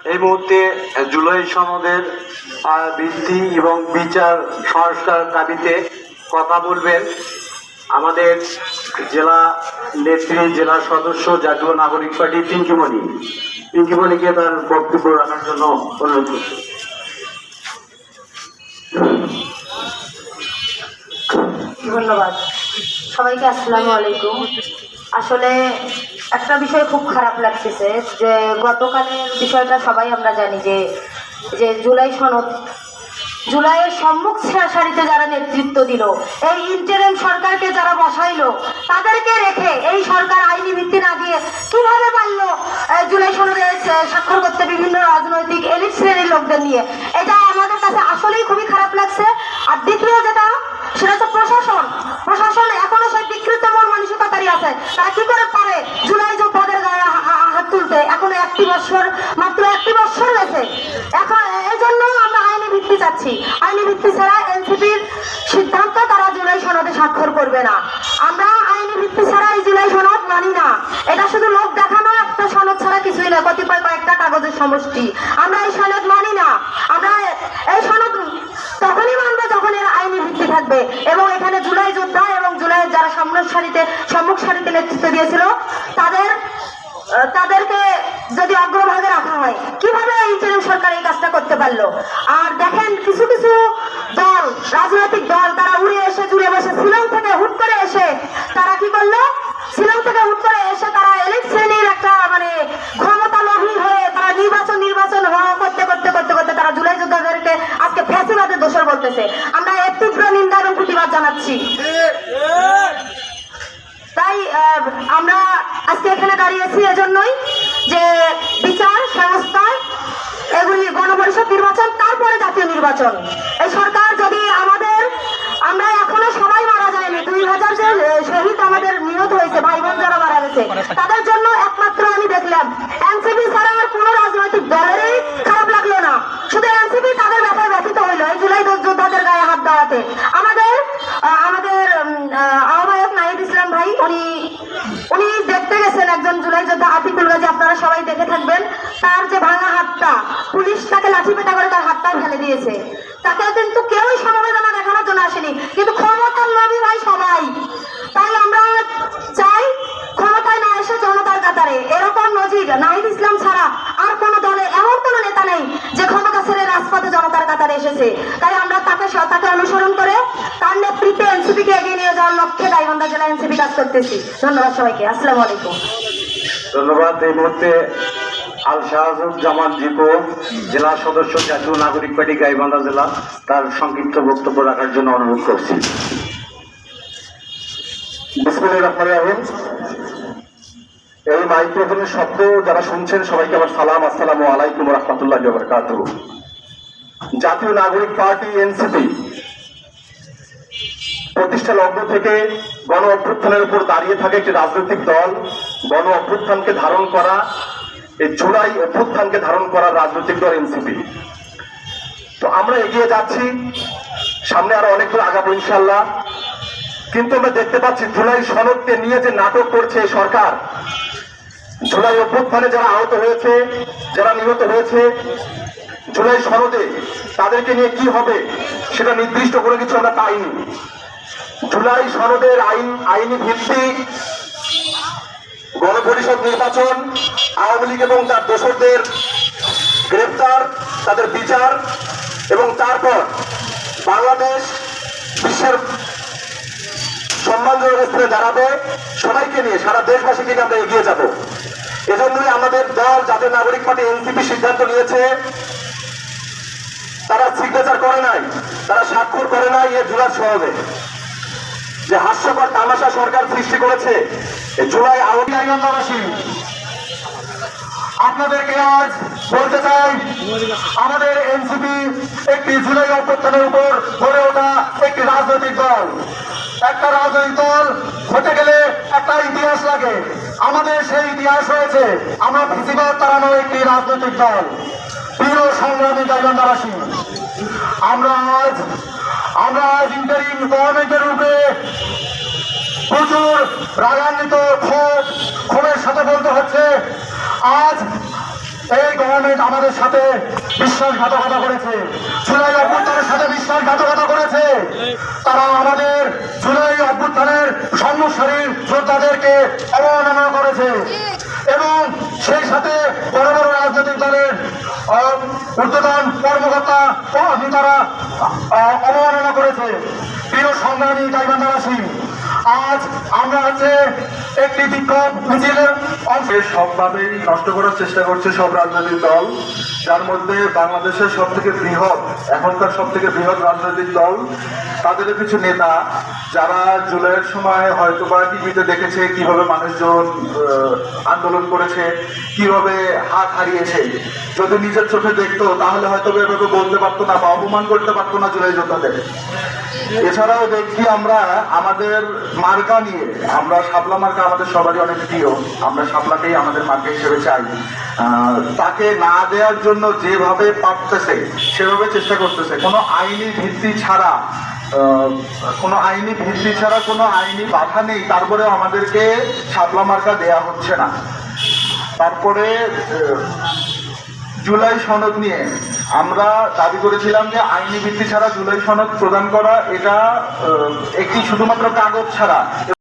এই মুহূর্তে জুলাই সনদের বৃদ্ধি এবং বিচার সংস্কার দাবিতে কথা বলবেন আমাদের জেলা নেত্রী, জেলা সদস্য, জাতীয় নাগরিক পার্টি পিঙ্কিমণিকে তার বক্তব্য রাখার জন্য অনুরোধ করছি। ধন্যবাদ সবাইকে। আসসালামু আলাইকুম। আসলে একটা বিষয় খুব খারাপ লাগতেছে যে গতকালের বিষয়টা সবাই আমরা জানি যে জুলাই সনদ, জুলাইয়ের সম্মুখ সারিতে যারা নেতৃত্ব দিল, এই ইন্টারিম সরকারকে যারা বসাইলো, তাদেরকে রেখে এই সরকার আইনি ভিত্তি না দিয়ে কিভাবে পারলো জুলাই সনদে স্বাক্ষর করতে বিভিন্ন রাজনৈতিক এলিট শ্রেণীর লোকদের নিয়ে, এটা আমাদের কাছে আসলেই খুবই খারাপ লাগছে। আর দ্বিতীয় যেটা, সেটা হচ্ছে প্রশাসন এখনো সেই বিকৃত মন মানসিকতারই আছে। তারা কি করে পারে জুলাই যোদ্ধাদের গায়ে হাত তুলতে? এখনো মাত্র একটি বছর হয়েছে। এখন এই জন্য আমরা আইনি ভিত্তি চাচ্ছি। আইনি ভিত্তি ছাড়া এনসিপির সিদ্ধান্ত তারা জুলাই সনদে স্বাক্ষর করবে না। আমরা আইনি ভিত্তি ছাড়া এই জুলাই সনদ মানি না। এটা শুধু লোক দেখানো একটা সনদ ছাড়া কিছুই না, কতিপয় কয়েকটা কাগজের সমষ্টি। আমরা এই সনদ মানি না। আমরা এই সনদ তখনই মানবো যখন এর আইনি ভিত্তি থাকবে এবং এখানে জুলাই যোদ্ধা এবং জুলাইয়ের যারা সম্মুখ সারিতে নেতৃত্ব দিয়েছিল তাদেরকে যদি অগ্রভাগে রাখা হয়, কিভাবে ইন্টারিম সরকার এই কাজটা করতে পারলো? আর দেখেন, কিছু কিছু দল, রাজনৈতিক দল, তারা উড়ে এসে জুড়ে বসে শিলং থেকে হুট করে এসে তারা কি করলো? শিলং থেকে হুট করে এসে তারা এলিট শ্রেণীর একটা ক্ষমতা লোভী হয়ে তারা নির্বাচন করতে তারা জুলাই যোদ্ধাদেরকে আজকে ফ্যাসিবাদের দোষর বলতেছে। আমরা এর তীব্র নিন্দা এবং প্রতিবাদ জানাচ্ছি। তাই আমরা আজকে এখানে দাঁড়িয়েছি এজন্যই যে বিচার সংস্কার, এগুলি গণপরিষদ নির্বাচন, তারপরে জাতীয় নির্বাচন। এই সরকার যদি আমরা এখনো সবাই মারা যায়নি, 2000 যে শহীদ আমাদের নিহত হয়েছে, ভাই বোন যারা মারা গেছে, তাদের জন্য একমাত্র আমি দেখলাম এনসিপি ছাড়া আর কোনো রাজনৈতিক দলেরই খারাপ লাগলো না। শুধু এনসিপি তাদের ব্যাপারে ব্যথিত হইলো এই জুলাই যোদ্ধাদের গায়ে হাত দেওয়াতে। আমাদের আহ্বায়ক নাহিদ ইসলাম ভাই, উনি দেখতে গেছেন একজন জুলাই যোদ্ধা আতিকুল গাজী, আপনারা সবাই দেখে থাকবেন। তার যে ভাঙা হাতটা, পুলিশ তাকে লাঠি পেটা করে তার হাতটা ফেলে দিয়েছে। তাকে কিন্তু কেউই সমবেদনা দেখানোর জন্য আসেনি, কিন্তু ক্ষমতার লোভী ভাই সবাই। তাই আমরা চাই ক্ষমতায় না এসে জনতার কাতারে। এরকম নজির নাহিদ ইসলাম ছাড়া আর কোন দলে এমন কোন নেতা নেই যে ক্ষমতা ছেড়ে রাজপথে জনতার কাতারে এসেছে। তাই আমরা তাকে অনুসরণ করে তার নেতৃত্বে এনসিপিকে এগিয়ে নিয়ে যাওয়ার লক্ষ্যে গাইবান্ধা জেলা এনসিপি কাজ করতেছি। ধন্যবাদ সবাইকে। আসসালামু আলাইকুম। ধন্যবাদ। এই মুহূর্তে আল শাহজামান জিপো, জেলা সদস্য, জাতীয় নাগরিক পার্টি গাইবান্ধা জেলা, তার সংক্ষিপ্ত বক্তব্য রাখার জন্য অনুরোধ করছি। বিসমিল্লাহির রহমানির রহিম। এই মাইক্রোফোনের শব্দ যারা শুনছেন সবাইকে আমার সালাম, আসসালামু আলাইকুম ওয়া রাহমাতুল্লাহি ওয়া বারাকাতুহু। জাতীয় নাগরিক পার্টি এনসিপি প্রতিষ্ঠা লগ্ন থেকে গণ অভ্যুত্থানের উপর দাঁড়িয়ে থাকে একটি রাজনৈতিক দল। গণ অভ্যুত্থানকে ধারণ করা, এই জুলাই অভ্যুত্থানকে ধারণ করা রাজনৈতিক দল এনসিপি। তো আমরা এগিয়ে যাচ্ছি, সামনে আরো অনেক দূর আগাবো ইনশাআল্লাহ। কিন্তু আমরা দেখতে পাচ্ছি জুলাই সনদকে নিয়ে যে নাটক করছে এই সরকার, জুলাই অভ্যুত্থানে যারা আহত হয়েছে, যারা নিহত হয়েছে, জুলাই সনদে তাদেরকে নিয়ে কি হবে সেটা নির্দিষ্ট করে কিছু আমরা পাইনি। জুলাই সনদের আইনি ভিত্তি গণপরিষদ নির্বাচন, আওয়ামী লীগ এবং তার দোসরদের গ্রেফতার, তাদের বিচার, এবং তারপর বাংলাদেশ বিশ্বের সম্মানজনক স্থানে দাঁড়াবে। সবাইকে নিয়ে, সারা দেশবাসীকে নিয়ে আমরা এগিয়ে যাব। এজন্যই আমাদের দল জাতীয় নাগরিক পার্টি এনসিপি সিদ্ধান্ত নিয়েছে, তারা সিগনেচার করে নাই, তারা স্বাক্ষর করে নাই এই জুলাই সনদে। যে হাস্যকর তামাশা সরকার সৃষ্টি করেছে জুলাই আওয়ামী লীগবাসী, আপনাদেরকে আজ বলতে চাই, আমাদের এনসিপি একটি জুলাই অভ্যুত্থানের উপর গড়ে ওঠা একটি রাজনৈতিক দল। একটা রাজনৈতিক দল হতে গেলে একটা ইতিহাস লাগে। আমাদের সেই ইতিহাস রয়েছে, আমরা ফেসিবাদ তাড়ানো একটি রাজনৈতিক দল। প্রিয় সংগ্রামী গাইবান্ধাবাসী, আমরা আজ ইন্টারিম গভর্নমেন্টের রূপে প্রচুর রাগান্বিত, ক্ষোভের সাথে বলতে হচ্ছে, আজ এই গভর্নমেন্ট আমাদের সাথে বিশ্বাসঘাতকতা করেছে, জুলাই অভ্যুত্থানের সাথে বিশ্বাসঘাতকতা করেছে। তারা আমাদের জুলাই অভ্যুত্থানের সম্মুখসারীর যোদ্ধাদেরকে অবমাননা করেছে এবং সেই সাথে বড় বড় রাজনৈতিক দলের ঊর্ধ্বতন কর্মকর্তা ও নেতারা অবমাননা করেছে। প্রিয় সংগ্রামী গাইবান্ধাবাসী, আজ আমরা একটি বিক্ষোভ মিছিলের অংশে সবভাবেই নষ্ট করার চেষ্টা করছে সব রাজনৈতিক দল, যার মধ্যে বাংলাদেশের সব থেকে বৃহৎ, এখনকার সব থেকে বৃহৎ রাজনৈতিক দল, তাদের কিছু নেতা যারা জুলাইয়ের সময় হয়তো বা টিভিতে দেখেছে কিভাবে মানুষজন আন্দোলন করেছে, কিভাবে হাত হারিয়েছে, যদি নিজের চোখে দেখতো তাহলে হয়তো এভাবে বলতে পারতো না বা অপমান করতে পারতো না জুলাই যোদ্ধাদের। এছাড়াও দেখি আমরা আমাদের মার্কা নিয়ে, আমরা শাপলা মার্কা আমাদের সবারই অনেক প্রিয়, আমরা শাপলাকেই আমাদের মার্কা হিসেবে চাই। তাকে না দেওয়ার জন্য যেভাবে পারতেছে সেভাবে চেষ্টা করতেছে, কোনো আইনি ভিত্তি ছাড়া কোনো আইনি বাধা নেই, তারপরেও আমাদেরকে শাপলা মার্কা দেয়া হচ্ছে না। তারপরে জুলাই সনদ নিয়ে আমরা দাবি করেছিলাম যে আইনি ভিত্তি ছাড়া জুলাই সনদ প্রদান করা এটা একটি শুধুমাত্র কাগজ ছাড়া